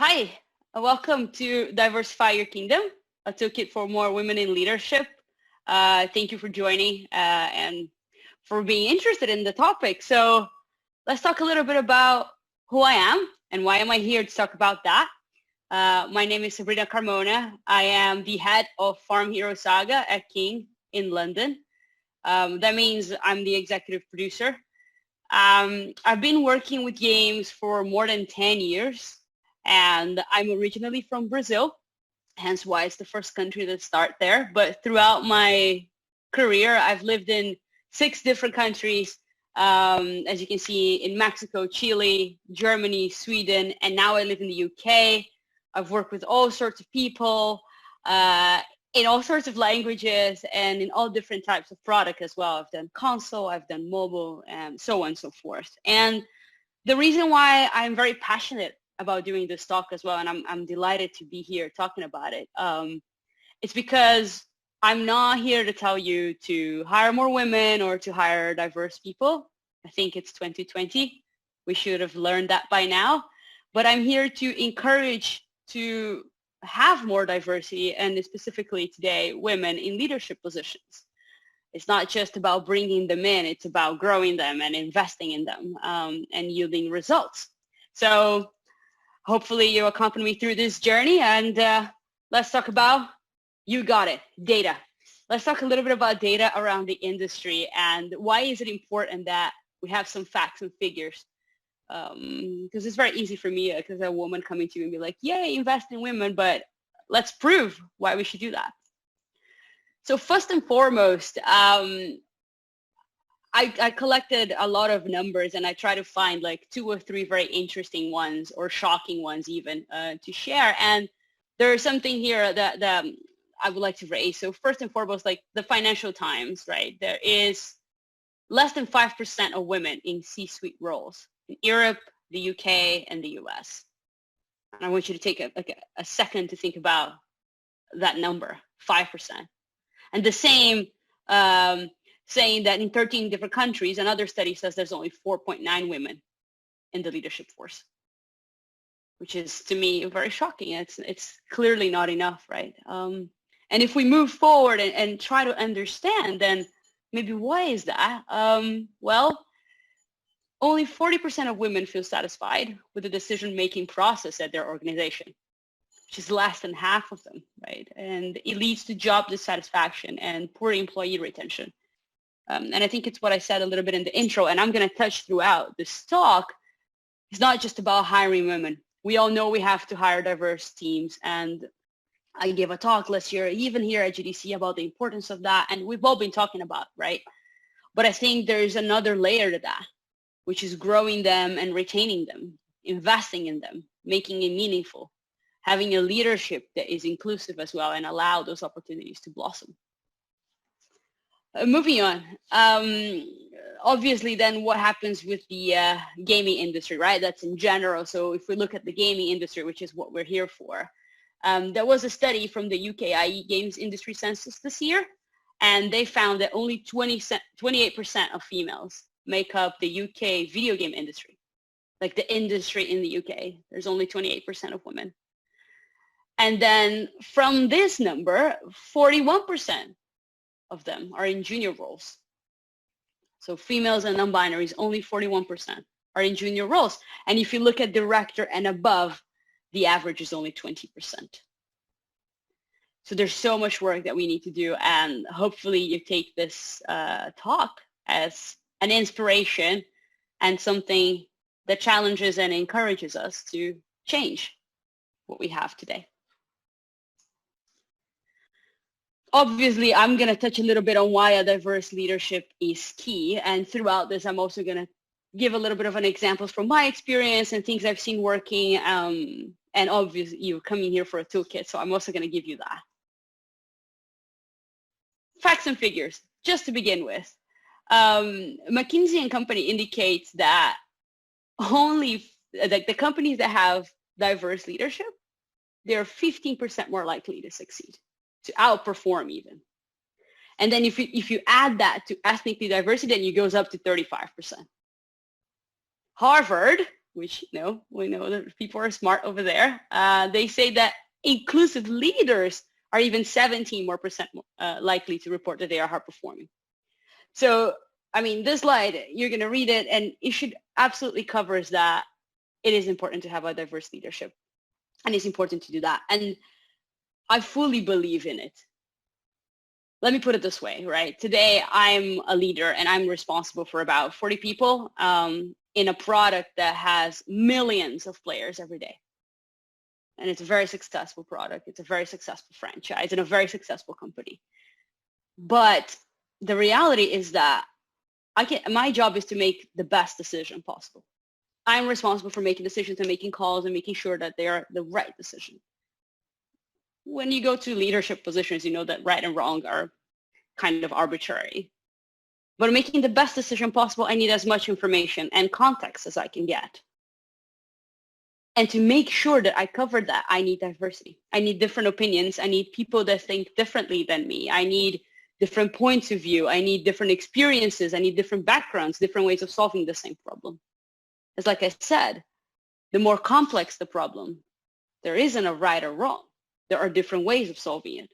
Hi, welcome to Diversify Your Kingdom, a toolkit for more women in leadership. Thank you for joining and for being interested in the topic. So let's talk a little bit about who I am and why am I here to talk about that. My name is Sabrina Carmona. I am the head of Farm Hero Saga at King in London. That means I'm the executive producer. I've been working with games for more than 10 years. And I'm originally from Brazil, hence why it's the first country to start there. But throughout my career, I've lived in 6 different countries, as you can see, in Mexico, Chile, Germany, Sweden, and now I live in the UK. I've worked with all sorts of people in all sorts of languages and in all different types of product as well. I've done console, I've done mobile, and so on and so forth. And the reason why I'm very passionate about doing this talk as well, and I'm delighted to be here talking about it. It's because I'm not here to tell you to hire more women or to hire diverse people. I think it's 2020. We should have learned that by now. But I'm here to encourage to have more diversity, and specifically today, women in leadership positions. It's not just about bringing them in, it's about growing them and investing in them and yielding results. So hopefully you accompany me through this journey, and let's talk about, you got it, data. Let's talk a little bit about data around the industry and why is it important that we have some facts and figures. Because it's very easy for me as a woman coming to you and be like, yay, invest in women, but let's prove why we should do that. So first and foremost, I collected a lot of numbers and I try to find like 2 or 3 very interesting ones or shocking ones even to share. And there's something here that I would like to raise. So first and foremost, like the Financial Times, right? There is less than 5% of women in C-suite roles in Europe, the UK, and the US. And I want you to take a second to think about that number, 5%. And the same saying that in 13 different countries, another study says there's only 4.9 women in the leadership force, which is, to me, very shocking. It's clearly not enough, right? And if we move forward and try to understand, then maybe why is that? Well, only 40% of women feel satisfied with the decision-making process at their organization, which is less than half of them, right? And it leads to job dissatisfaction and poor employee retention. And I think it's what I said a little bit in the intro, and I'm going to touch throughout this talk. It's not just about hiring women. We all know we have to hire diverse teams, and I gave a talk last year, even here at GDC, about the importance of that, and we've all been talking about, right? But I think there's another layer to that, which is growing them and retaining them, investing in them, making it meaningful, having a leadership that is inclusive as well and allow those opportunities to blossom. Moving on, obviously then what happens with the gaming industry, right? That's in general. So if we look at the gaming industry, which is what we're here for, there was a study from the UKIE Games Industry Census this year, and they found that only 28% of females make up the UK video game industry, like the industry in the UK. There's only 28% of women. And then from this number, 41% of them are in junior roles. So females and non-binaries, only 41% are in junior roles. And if you look at director and above, the average is only 20%. So there's so much work that we need to do. And hopefully you take this talk as an inspiration and something that challenges and encourages us to change what we have today. Obviously, I'm going to touch a little bit on why a diverse leadership is key. And throughout this, I'm also going to give a little bit of an examples from my experience and things I've seen working. And obviously, you're coming here for a toolkit, so I'm also going to give you that. Facts and figures, just to begin with. McKinsey & Company indicates that only like the companies that have diverse leadership, they're 15% more likely to succeed, to outperform even. And then if you add that to ethnically diversity, then it goes up to 35%. Harvard which, we know that people are smart over there. They say that inclusive leaders are even 17% more likely to report that they are high performing. So, I mean, this slide, you're going to read it, and it should absolutely covers that it is important to have a diverse leadership, and it's important to do that. And I fully believe in it. Let me put it this way, right? Today, I'm a leader, and I'm responsible for about 40 people in a product that has millions of players every day. And it's a very successful product. It's a very successful franchise and a very successful company. But the reality is that my job is to make the best decision possible. I'm responsible for making decisions and making calls and making sure that they are the right decision. When you go to leadership positions, you know that right and wrong are kind of arbitrary. But making the best decision possible, I need as much information and context as I can get. And to make sure that I cover that, I need diversity. I need different opinions. I need people that think differently than me. I need different points of view. I need different experiences. I need different backgrounds, different ways of solving the same problem. As like I said, the more complex the problem, there isn't a right or wrong. There are different ways of solving it.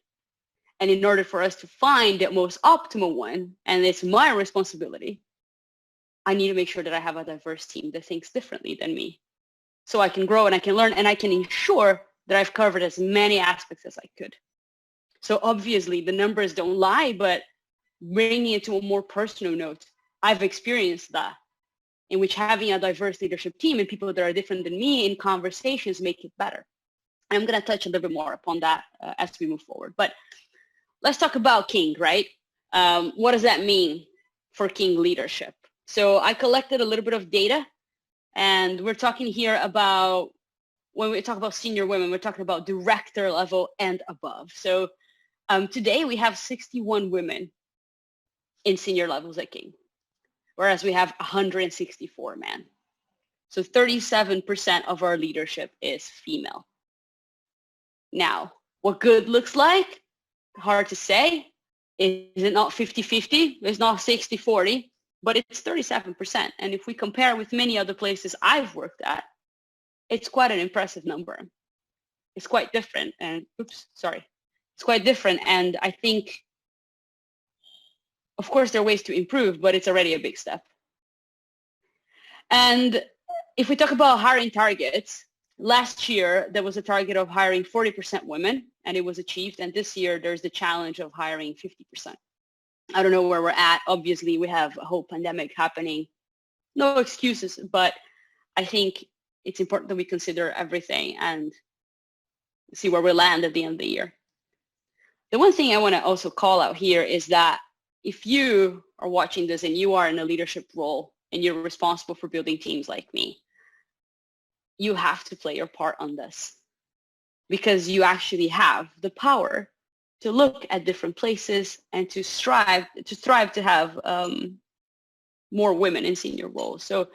And in order for us to find the most optimal one, and it's my responsibility, I need to make sure that I have a diverse team that thinks differently than me. So I can grow and I can learn and I can ensure that I've covered as many aspects as I could. So obviously the numbers don't lie, but bringing it to a more personal note, I've experienced that, in which having a diverse leadership team and people that are different than me in conversations make it better. And I'm going to touch a little bit more upon that as we move forward. But let's talk about King, right? What does that mean for King leadership? So I collected a little bit of data, and we're talking here about, when we talk about senior women, we're talking about director level and above. So today we have 61 women in senior levels at King, whereas we have 164 men. So 37% of our leadership is female. Now, what good looks like? Hard to say. Is it not 50-50? It's not 60-40, but it's 37%. And if we compare with many other places I've worked at, it's quite an impressive number. It's quite different. And it's quite different. And I think, of course, there are ways to improve, but it's already a big step. And if we talk about hiring targets, last year there was a target of hiring 40% women, and it was achieved. And this year there's the challenge of hiring 50%. I don't know where we're at. Obviously, we have a whole pandemic happening. No excuses, but I think it's important that we consider everything and see where we land at the end of the year. The one thing I want to also call out here is that if you are watching this and you are in a leadership role and you're responsible for building teams like me, you have to play your part on this, because you actually have the power to look at different places and to strive to have more women in senior roles. So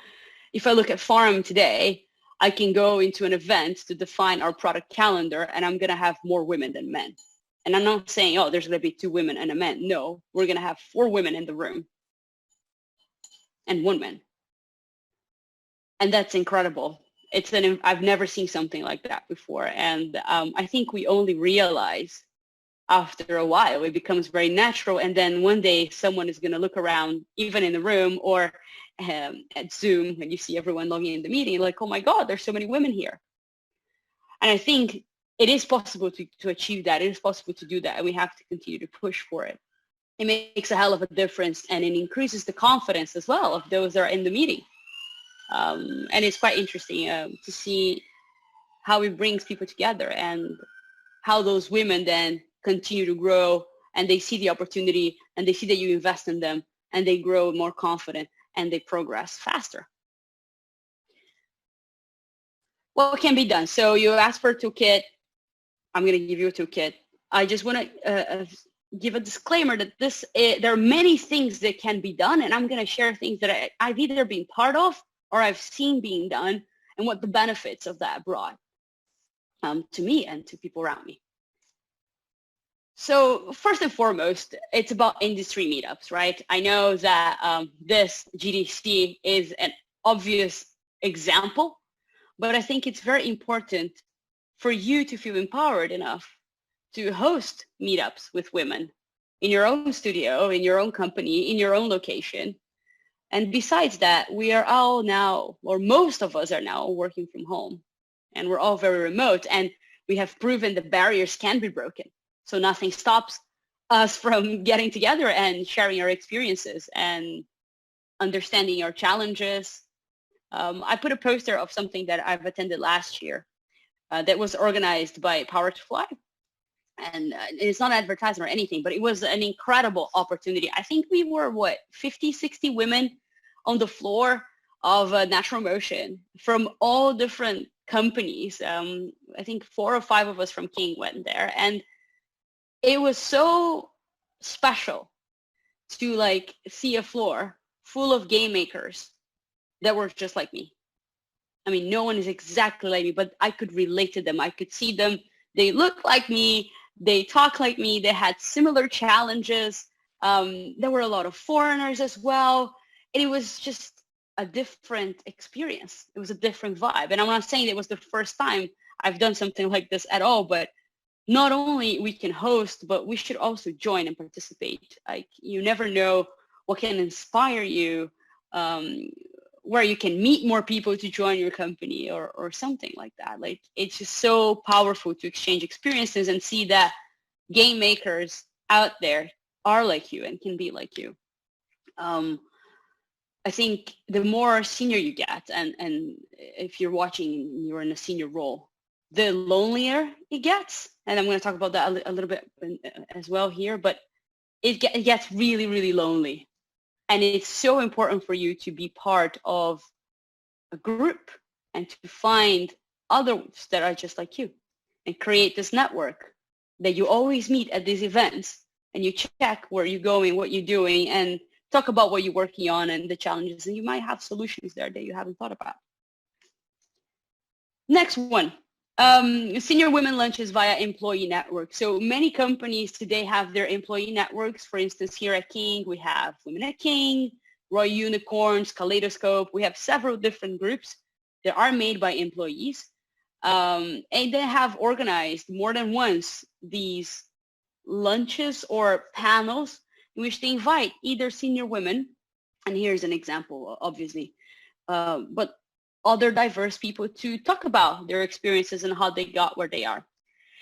if I look at Farm today, I can go into an event to define our product calendar, and I'm going to have more women than men. And I'm not saying, oh, there's going to be 2 women and a man. No, we're going to have 4 women in the room and 1 man. And that's incredible. I've never seen something like that before. And I think we only realize after a while, it becomes very natural. And then one day someone is going to look around, even in the room or at Zoom, when you see everyone logging in the meeting, like, oh my God, there's so many women here. And I think it is possible to achieve that. It is possible to do that. And we have to continue to push for it. It makes a hell of a difference, and it increases the confidence as well of those that are in the meeting. And it's quite interesting to see how it brings people together and how those women then continue to grow, and they see the opportunity and they see that you invest in them, and they grow more confident and they progress faster. What can be done? So you asked for a toolkit. I'm going to give you a toolkit. I just want to give a disclaimer that there are many things that can be done, and I'm going to share things that I've either been part of or I've seen being done, and what the benefits of that brought to me and to people around me. So first and foremost, it's about industry meetups, right? I know that this GDC is an obvious example, but I think it's very important for you to feel empowered enough to host meetups with women in your own studio, in your own company, in your own location. And besides that, we are all now, or most of us are now working from home, and we're all very remote, and we have proven the barriers can be broken. So nothing stops us from getting together and sharing our experiences and understanding our challenges. I put a poster of something that I've attended last year that was organized by Power to Fly. And it's not advertising or anything, but it was an incredible opportunity. I think we were, 50, 60 women on the floor of Natural Motion from all different companies. I think 4 or 5 of us from King went there. And it was so special to like see a floor full of game makers that were just like me. I mean, no one is exactly like me, but I could relate to them. I could see them. They look like me. They talk like me. They had similar challenges. There were a lot of foreigners as well. And it was just a different experience. It was a different vibe. And I'm not saying it was the first time I've done something like this at all, but not only we can host, but we should also join and participate. Like, you never know what can inspire you, where you can meet more people to join your company or something like that. Like, it's just so powerful to exchange experiences and see that game makers out there are like you and can be like you. I think the more senior you get, and if you're watching, you're in a senior role, the lonelier it gets. And I'm going to talk about that a little bit as well here, but it gets really, really lonely. And it's so important for you to be part of a group and to find others that are just like you and create this network that you always meet at these events, and you check where you're going, what you're doing, and talk about what you're working on and the challenges, and you might have solutions there that you haven't thought about. Next one, senior women lunches via employee network. So many companies today have their employee networks. For instance, here at King, we have Women at King, Royal Unicorns, Kaleidoscope. We have several different groups that are made by employees. And they have organized more than once these lunches or panels in which they invite either senior women, and here's an example, obviously, but other diverse people to talk about their experiences and how they got where they are.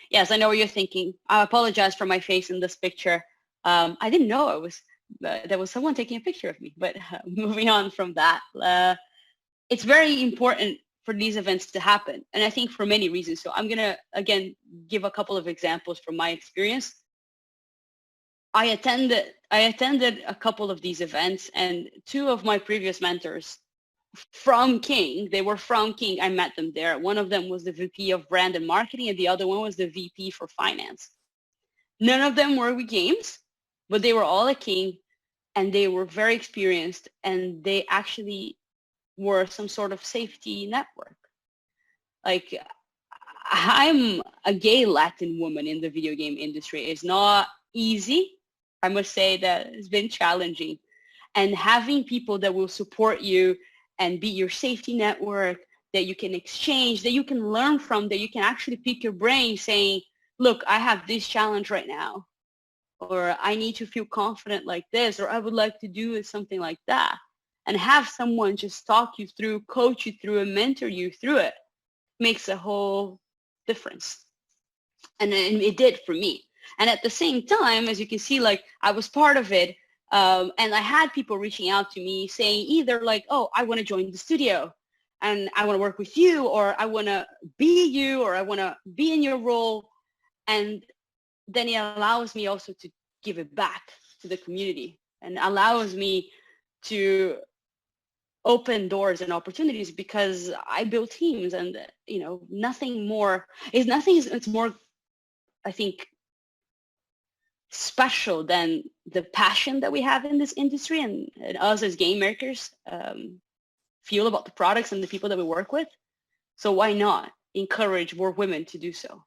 Yes, I know what you're thinking. I apologize for my face in this picture. I didn't know it was there was someone taking a picture of me, but moving on from that, it's very important for these events to happen, and I think for many reasons. So I'm gonna again give a couple of examples from my experience. I attended a couple of these events, and 2 of my previous mentors from King, they were from King. I met them there. One of them was the VP of brand and marketing, and the other one was the VP for finance. None of them were with games, but they were all at King, and they were very experienced, and they actually were some sort of safety network. Like, I'm a gay Latin woman in the video game industry. It's not easy. I must say that it's been challenging. And having people that will support you and be your safety network, that you can exchange, that you can learn from, that you can actually pick your brain saying, look, I have this challenge right now, or I need to feel confident like this, or I would like to do something like that. And have someone just talk you through, coach you through, and mentor you through it makes a whole difference. And it did for me. And at the same time, as you can see, like, I was part of it. And I had people reaching out to me saying either like, oh, I want to join the studio and I want to work with you, or I want to be you, or I want to be in your role. And then it allows me also to give it back to the community, and allows me to open doors and opportunities, because I build teams, and nothing more is it's more, I think, special than the passion that we have in this industry, and us as game makers feel about the products and the people that we work with. So why not encourage more women to do so?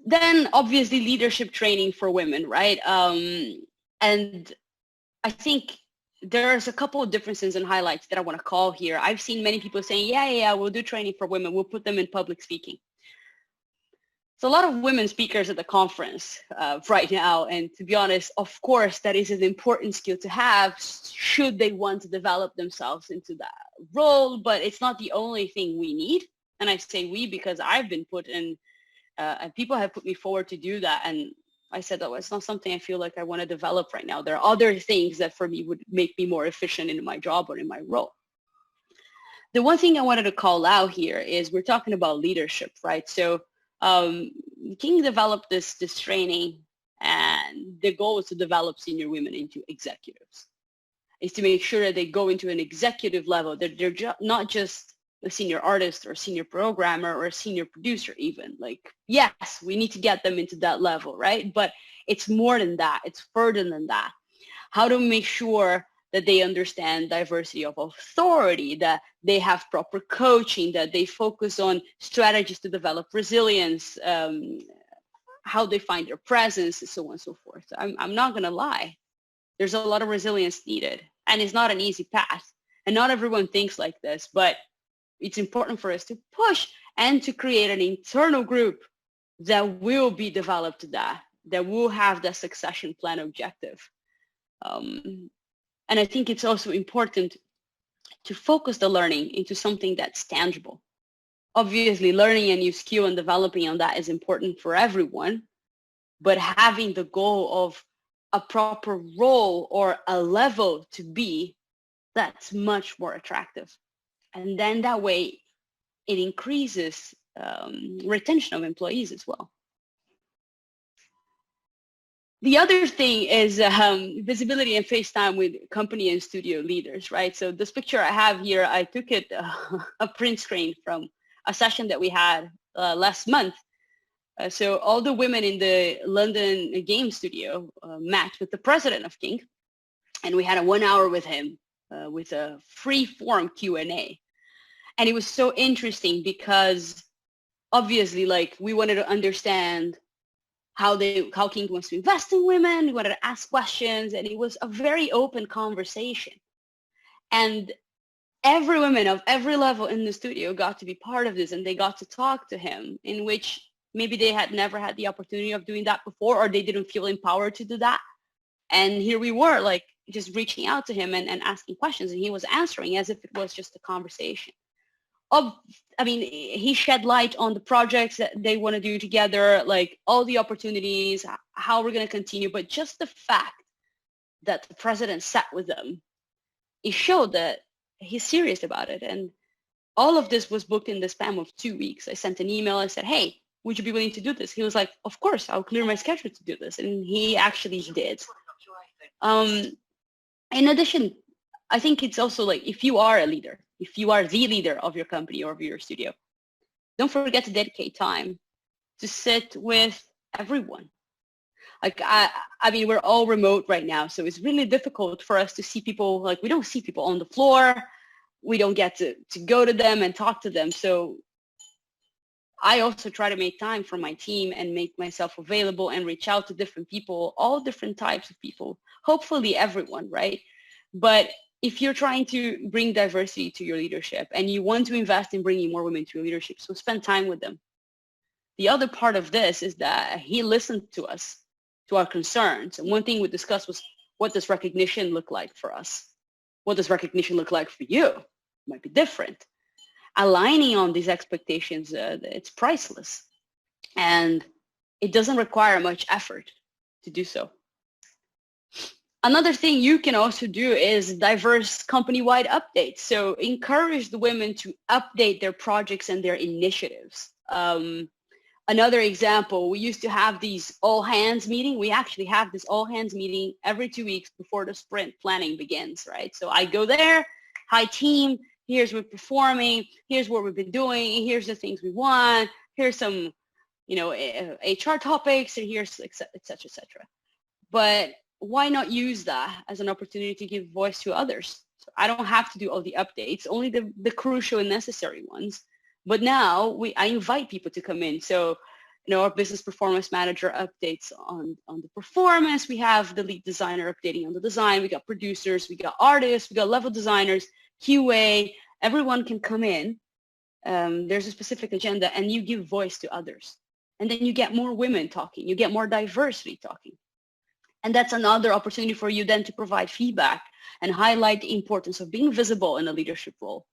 Then obviously leadership training for women, right? And I think there's a couple of differences and highlights that I want to call here. I've seen many people saying, yeah, we'll do training for women. We'll put them in public speaking. So a lot of women speakers at the conference right now. And to be honest, of course, that is an important skill to have should they want to develop themselves into that role. But it's not the only thing we need. And I say we because I've been put in, and people have put me forward to do that. And I said, oh, it's not something I feel like I want to develop right now. There are other things that for me would make me more efficient in my job or in my role. The one thing I wanted to call out here is we're talking about leadership, right? So King developed this training, and the goal is to develop senior women into executives. Is to make sure that they go into an executive level, that they're not just a senior artist or a senior programmer or a senior producer even. Like, yes, we need to get them into that level, right? But it's more than that. It's further than that. How to make sure that they understand diversity of authority, that they have proper coaching, that they focus on strategies to develop resilience, how they find their presence, and so on and so forth. I'm not going to lie. There's a lot of resilience needed, and it's not an easy path. And not everyone thinks like this, but it's important for us to push and to create an internal group that will be developed that will have the succession plan objective. And I think it's also important to focus the learning into something that's tangible. Obviously, learning a new skill and developing on that is important for everyone, but having the goal of a proper role or a level to be, that's much more attractive. And then that way it increases retention of employees as well. The other thing is visibility and face time with company and studio leaders, right? So this picture I have here, I took it a print screen from a session that we had last month. So all the women in the London game studio met with the president of King, and we had a 1 hour with him with a free form Q&A. And it was so interesting because obviously, like, we wanted to understand how King wants to invest in women. We wanted to ask questions, and it was a very open conversation. And every woman of every level in the studio got to be part of this, and they got to talk to him, in which maybe they had never had the opportunity of doing that before, or they didn't feel empowered to do that. And here we were, like, just reaching out to him and asking questions, and he was answering as if it was just a conversation. I mean, he shed light on the projects that they want to do together, like all the opportunities, how we're going to continue. But just the fact that the president sat with them, it showed that he's serious about it. And all of this was booked in the span of 2 weeks. I sent an email. I said, hey, would you be willing to do this? He was like, of course, I'll clear my schedule to do this. And he actually did. In addition, I think it's also like, if you are a leader, if you are the leader of your company or of your studio, don't forget to dedicate time to sit with everyone. Like, I mean, we're all remote right now, so it's really difficult for us to see people. Like, we don't see people on the floor. We don't get to go to them and talk to them. So I also try to make time for my team and make myself available and reach out to different people, all different types of people, hopefully everyone, right? But if you're trying to bring diversity to your leadership and you want to invest in bringing more women to your leadership, so spend time with them. The other part of this is that he listened to us, to our concerns. And one thing we discussed was, what does recognition look like for us? What does recognition look like for you? It might be different. Aligning on these expectations, it's priceless. And it doesn't require much effort to do so. Another thing you can also do is diverse company-wide updates. So encourage the women to update their projects and their initiatives. Another example, we used to have these all-hands meeting. We actually have this all-hands meeting every 2 weeks before the sprint planning begins, right? So I go there, hi team, here's what we're performing, here's what we've been doing, here's the things we want, here's some, HR topics, and here's et cetera, et cetera. But why not use that as an opportunity to give voice to others? So I don't have to do all the updates, only the crucial and necessary ones. But now I invite people to come in. So Our business performance manager updates on the performance. We have the lead designer updating on the design. We got producers, we got artists, we got level designers, QA. Everyone can come in. There's a specific agenda, and you give voice to others. And then you get more women talking. You get more diversity talking. And that's another opportunity for you then to provide feedback and highlight the importance of being visible in a leadership role,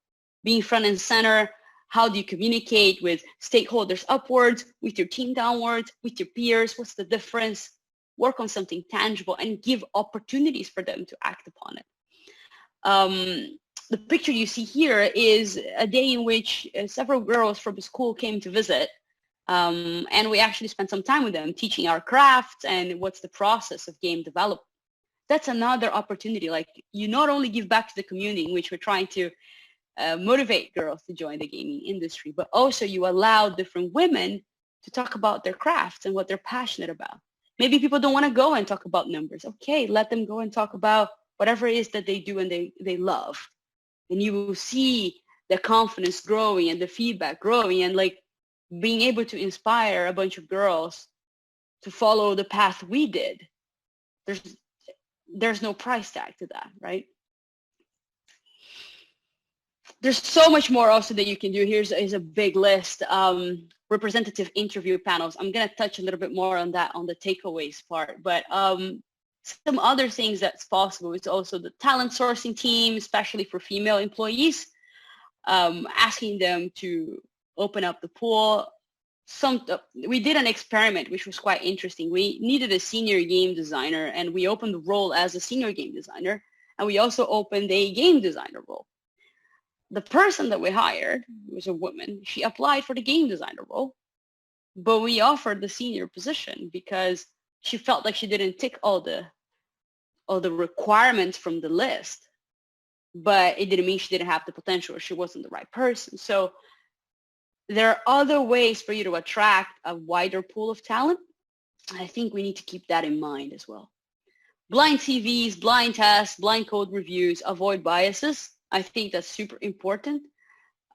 being front and center. How do you communicate with stakeholders upwards, with your team downwards, with your peers? What's the difference? Work on something tangible and give opportunities for them to act upon it. The picture you see here is a day in which several girls from the school came to visit. And we actually spent some time with them teaching our crafts and what's the process of game development. That's another opportunity. Like, you not only give back to the community in which we're trying to motivate girls to join the gaming industry, but also you allow different women to talk about their crafts and what they're passionate about. Maybe people don't want to go and talk about numbers. Okay, let them go and talk about whatever it is that they do and they love. And you will see the confidence growing and the feedback growing, and like being able to inspire a bunch of girls to follow the path we did. There's no price tag to that, right? There's so much more also that you can do. Here's a big list. Representative interview panels. I'm going to touch a little bit more on that on the takeaways part. But some other things that's possible is also the talent sourcing team, especially for female employees, asking them to open up the pool. We did an experiment, which was quite interesting. We needed a senior game designer, and we opened the role as a senior game designer. And we also opened a game designer role. The person that we hired was a woman. She applied for the game designer role, but we offered the senior position because she felt like she didn't tick all the requirements from the list, but it didn't mean she didn't have the potential or she wasn't the right person. So there are other ways for you to attract a wider pool of talent. I think we need to keep that in mind as well. Blind CVs, blind tests, blind code reviews, avoid biases. I think that's super important.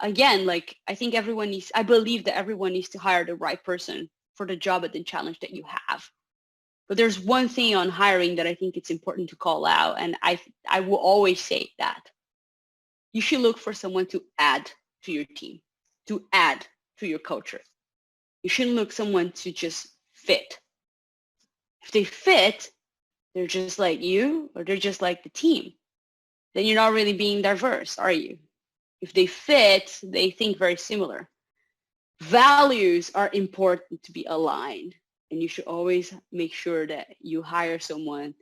Again, like I believe that everyone needs to hire the right person for the job and the challenge that you have. But there's one thing on hiring that I think it's important to call out, and I will always say that. You should look for someone to add to your team, to add to your culture. You shouldn't look someone to just fit. If they fit, they're just like you or they're just like the team. Then you're not really being diverse, are you? If they fit, they think very similar. Values are important to be aligned, and you should always make sure that you hire someone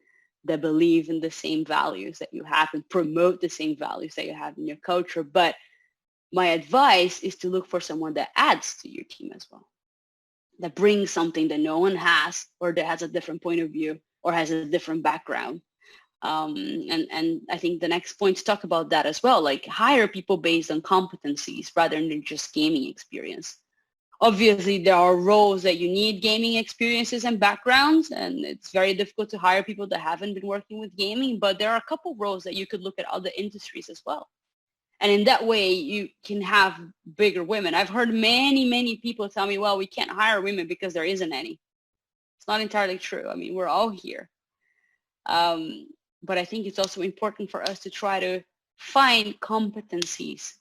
that believes in the same values that you have and promote the same values that you have in your culture. But my advice is to look for someone that adds to your team as well, that brings something that no one has, or that has a different point of view or has a different background. And I think the next point to talk about that as well, like hire people based on competencies rather than just gaming experience. Obviously, there are roles that you need gaming experiences and backgrounds, and it's very difficult to hire people that haven't been working with gaming, but there are a couple roles that you could look at other industries as well. And in that way, you can have bigger women. I've heard many people tell me, well, we can't hire women because there isn't any. It's not entirely true. I mean, we're all here. But I think it's also important for us to try to find competencies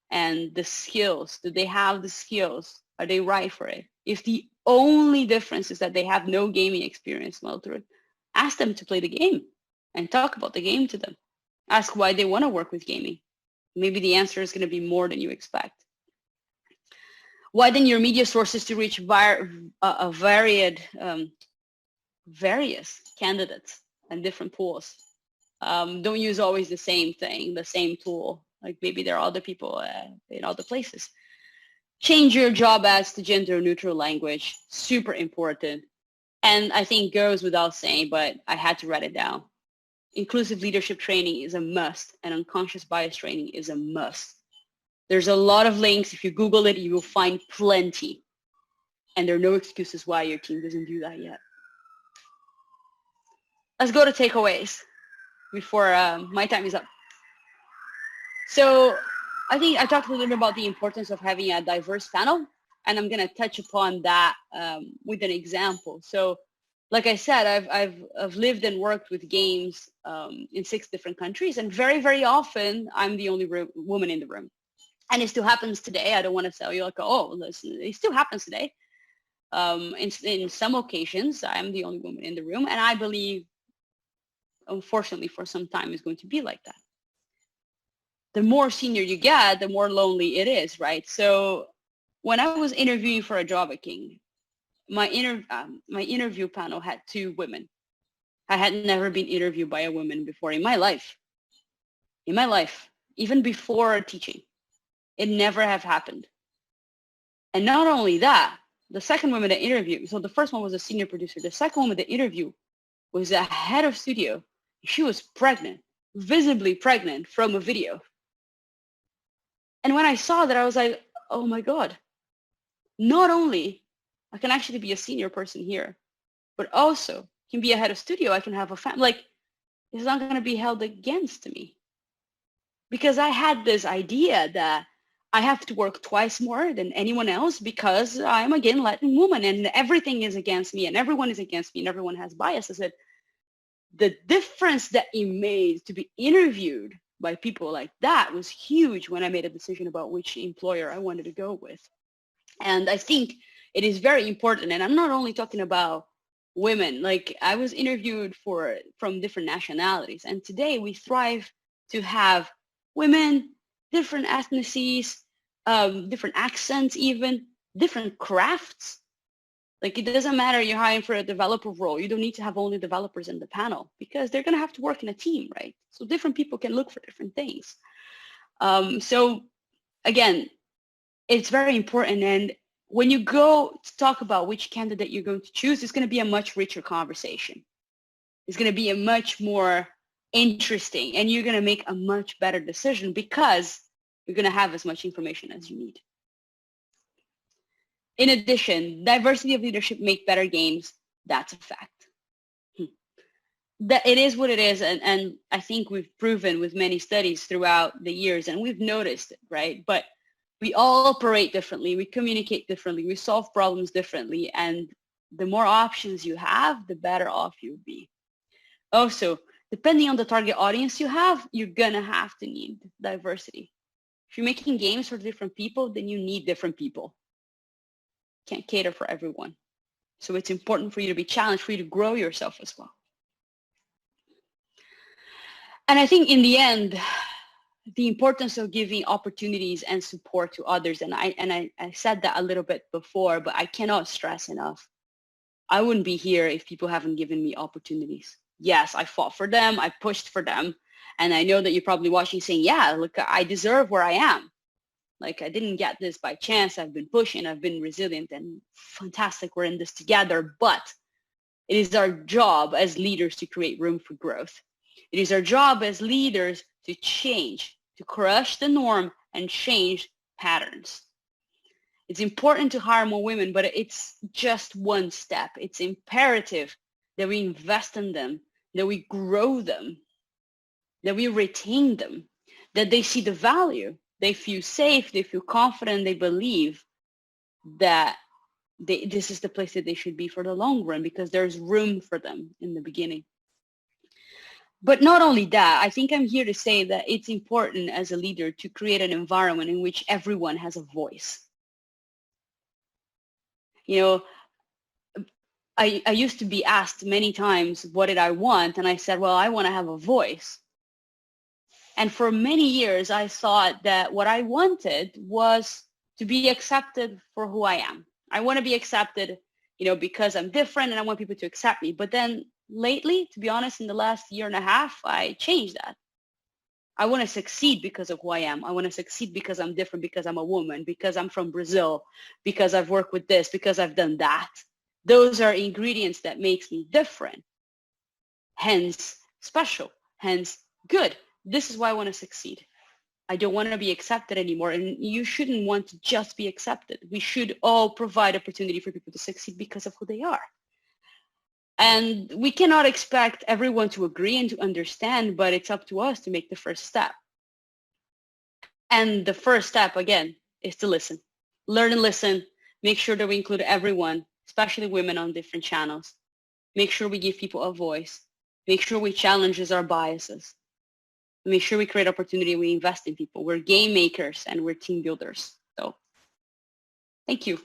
and the skills. Do they have the skills? Are they right for it? If the only difference is that they have no gaming experience, well, ask them to play the game and talk about the game to them. Ask why they want to work with gaming. Maybe the answer is going to be more than you expect. Widen your media sources to reach various candidates and different pools. Don't use always the same thing, the same tool. Like maybe there are other people in other places. Change your job ads to gender neutral language. Super important. And I think goes without saying, but I had to write it down. Inclusive leadership training is a must, and unconscious bias training is a must. There's a lot of links. If you Google it, you will find plenty. And there are no excuses why your team doesn't do that yet. Let's go to takeaways before my time is up. So I think I talked a little bit about the importance of having a diverse panel. And I'm going to touch upon that with an example. So like I said, I've lived and worked with games in 6 different countries, and very, very often I'm the only woman in the room. And it still happens today. I don't want to tell you like, oh, listen, it still happens today. In some occasions, I'm the only woman in the room, and I believe, unfortunately, for some time, it's going to be like that. The more senior you get, the more lonely it is, right? So when I was interviewing for a job at King, my interview panel had 2 women. I had never been interviewed by a woman before in my life. In my life, even before teaching, it never have happened. And not only that, the second woman that interviewed, so the first one was a senior producer. The second woman that interviewed was a head of studio. She was pregnant, visibly pregnant from a video. And when I saw that, I was like, oh my God, not only I can actually be a senior person here, but also can be a head of studio. I can have a family. Like, it's not going to be held against me. Because I had this idea that I have to work twice more than anyone else because I'm, again, Latin woman and everything is against me and everyone is against me and everyone has biases. That the difference that it made to be interviewed by people like that was huge when I made a decision about which employer I wanted to go with. And I think it is very important. And I'm not only talking about women. Like, I was interviewed from different nationalities. And today we thrive to have women, different ethnicities, different accents even, different crafts. Like, it doesn't matter you're hiring for a developer role. You don't need to have only developers in the panel because they're going to have to work in a team, right? So different people can look for different things. So again, it's very important. And when you go to talk about which candidate you're going to choose, it's going to be a much richer conversation. It's going to be a much more interesting, and you're going to make a much better decision because you're going to have as much information as you need. In addition, diversity of leadership make better games. That's a fact. That it is what it is, and I think we've proven with many studies throughout the years, and we've noticed it, right? But we all operate differently, we communicate differently, we solve problems differently, and the more options you have, the better off you'll be. Also, depending on the target audience you have, you're gonna have to need diversity. If you're making games for different people, then you need different people. Can't cater for everyone. So it's important for you to be challenged, for you to grow yourself as well. And I think in the end, the importance of giving opportunities and support to others, and I said that a little bit before, but I cannot stress enough. I wouldn't be here if people haven't given me opportunities. Yes, I fought for them, I pushed for them, and I know that you're probably watching saying, yeah, look, I deserve where I am. Like, I didn't get this by chance. I've been pushing, I've been resilient, and fantastic, we're in this together. But it is our job as leaders to create room for growth. It is our job as leaders to change, to crush the norm and change patterns. It's important to hire more women, but it's just one step. It's imperative that we invest in them, that we grow them, that we retain them, that they see the value. They feel safe, they feel confident, they believe that this is the place that they should be for the long run because there's room for them in the beginning. But not only that, I think I'm here to say that it's important as a leader to create an environment in which everyone has a voice. You know, I used to be asked many times, what did I want? And I said, well, I want to have a voice. And for many years, I thought that what I wanted was to be accepted for who I am. I want to be accepted, you know, because I'm different and I want people to accept me. But then lately, to be honest, in the last year and a half, I changed that. I want to succeed because of who I am. I want to succeed because I'm different, because I'm a woman, because I'm from Brazil, because I've worked with this, because I've done that. Those are ingredients that makes me different, hence special, hence good. This is why I want to succeed. I don't want to be accepted anymore. And you shouldn't want to just be accepted. We should all provide opportunity for people to succeed because of who they are. And we cannot expect everyone to agree and to understand, but it's up to us to make the first step. And the first step, again, is to listen. Learn and listen. Make sure that we include everyone, especially women, on different channels. Make sure we give people a voice. Make sure we challenge our biases. Make sure we create opportunity. We invest in people. We're game makers and we're team builders. So thank you.